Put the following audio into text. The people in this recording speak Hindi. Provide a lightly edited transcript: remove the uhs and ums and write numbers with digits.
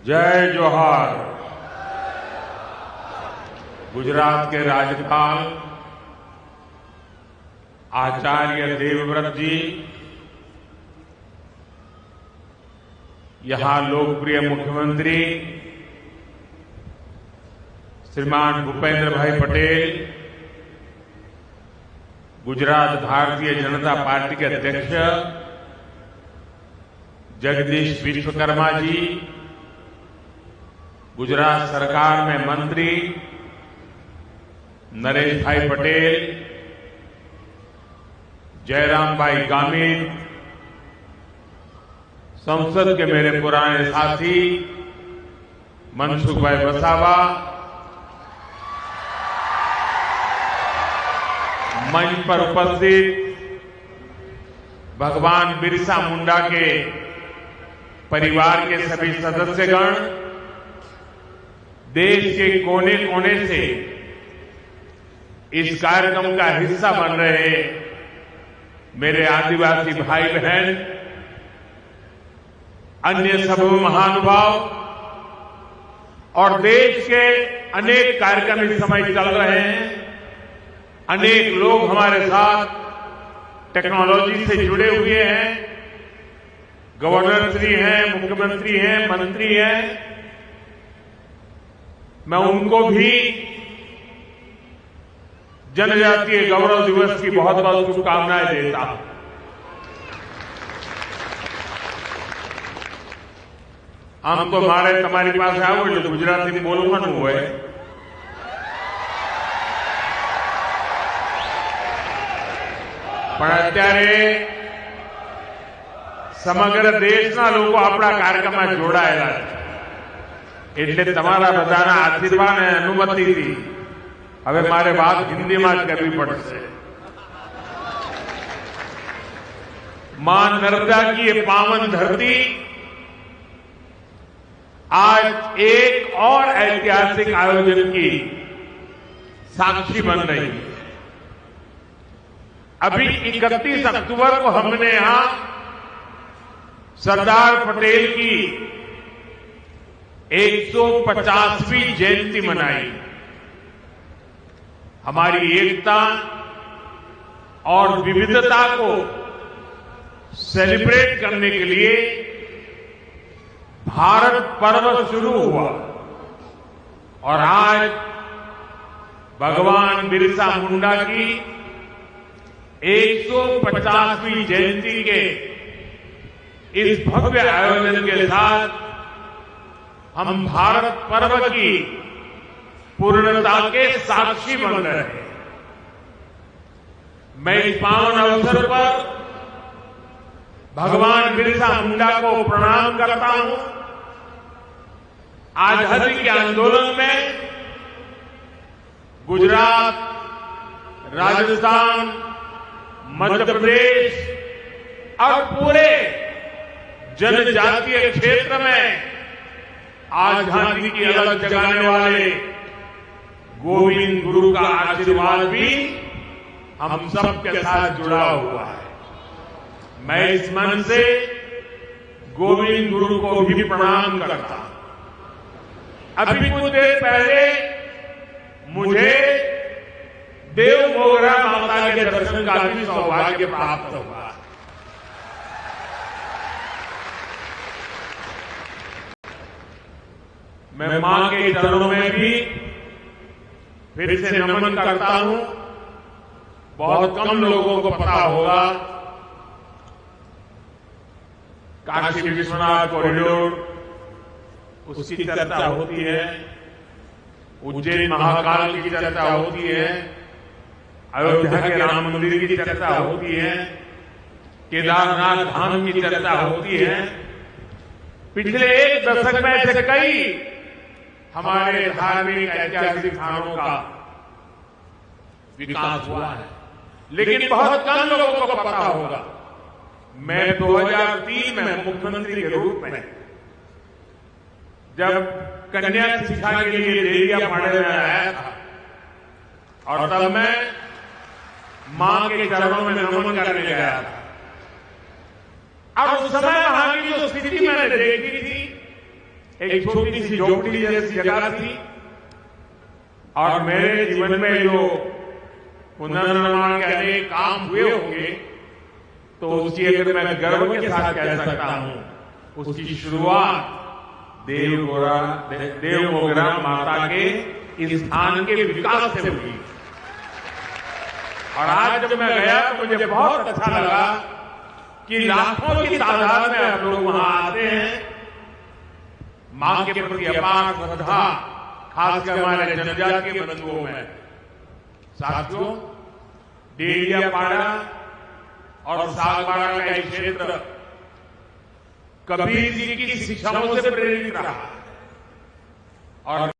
जय जोहार। गुजरात के राज्यपाल आचार्य देवव्रत जी, यहां लोकप्रिय मुख्यमंत्री श्रीमान भूपेंद्र भाई पटेल, गुजरात भारतीय जनता पार्टी के अध्यक्ष जगदीश विश्वकर्मा जी, गुजरात सरकार में मंत्री नरेश भाई पटेल, जयराम भाई गामित, संसद के मेरे पुराने साथी मनसुख भाई वसावा, मंच पर उपस्थित भगवान बिरसा मुंडा के परिवार के सभी सदस्यगण, देश के कोने कोने से इस कार्यक्रम का हिस्सा बन रहे मेरे आदिवासी भाई बहन, अन्य सभी महानुभाव और देश के अनेक कार्यक्रम इस समय चल रहे हैं। अनेक लोग हमारे साथ टेक्नोलॉजी से जुड़े हुए हैं, गवर्नर श्री हैं, मुख्यमंत्री हैं, मंत्री हैं। मैं उनको भी जनजातीय गौरव दिवस की बहुत बहुत शुभकामनाएं देता हूं। आम तो मारे तुम्हारी पास आओ એટલે ગુજરાતી બોલવાનું હોય, પણ અત્યારે સમગ્ર દેશના લોકો આપણા કાર્યક્રમમાં જોડાયેલા છે, એટલે તમારા બધાના આશીર્વાદ અને અનુમતિથી હવે મારે વાત હિન્દીમાં જ કરવી પડશે। मां नर्मदा की ये पावन धरती आज एक और ऐतिहासिक आयोजन की साक्षी बन रही है। अभी 31 अक्टूबर को हमने यहां सरदार पटेल की 150वीं जयंती मनाई। हमारी एकता और विविधता को सेलिब्रेट करने के लिए भारत पर्व शुरू हुआ और आज भगवान बिरसा मुंडा की 150वीं जयंती के इस भव्य आयोजन के साथ हम भारत पर्व की पूर्णता के साक्षी बन रहे हैं। मैं इस पावन अवसर पर भगवान बिरसा मुंडा को प्रणाम करता हूं। आजादी के आंदोलन में गुजरात, राजस्थान, मध्य प्रदेश और पूरे जनजातीय क्षेत्र में आजादी की अलग जगाने वाले गोविंद गुरु का आशीर्वाद भी हम सबके साथ जुड़ा हुआ है। मैं इस मन से गोविंद गुरु को भी प्रणाम करता हूं। अभी कुछ देर पहले मुझे देव मोगरा माता के दर्शन का भी सौभाग्य प्राप्त हुआ। मैं मां के चरणों में भी फिर से नमन करता हूं। बहुत कम लोगों को पता होगा, काशी विश्वनाथ कॉरिडोर उसकी चर्चा होती है, उज्जैन महाकाल की चर्चा होती है, अयोध्या के राम मंदिर की चर्चा होती है, केदारनाथ धाम की चर्चा होती है। पिछले एक दशक में ऐसे कई हमारे धार्मिक ऐतिहासिक स्थानों का विकास हुआ है, लेकिन बहुत कम लोगों को पता होगा। मैं 2003 में मुख्यमंत्री के रूप में जब कन्या शिक्षा के लिए देरिया पढ़ने में आया था और तब मैं मां के चरणों में नमन करने गया था। और उस समय वहां की जो स्थिति मैंने देखी थी एक छोटी सी झोपड़ी जैसी जगह थी और मेरे जीवन में जो पुनर्निर्माण के अनेक काम हुए होंगे तो उसकी अगर मैं गर्व के साथ कह सकता हूं, उसकी शुरुआत देवमोगरा माता के इस स्थान के विकास से हुई। और आज जब मैं गया तो मुझे बहुत अच्छा लगा कि लाखों की तादाद में आप लोग वहां आते हैं। मां के प्रति अपार श्रद्धा, खासकर हमारे जनजाति के बंधुओं में। साथियों, डेलियापाड़ा और सागवाड़ा का एक क्षेत्र कबीर जी की शिक्षाओं से प्रेरित रहा और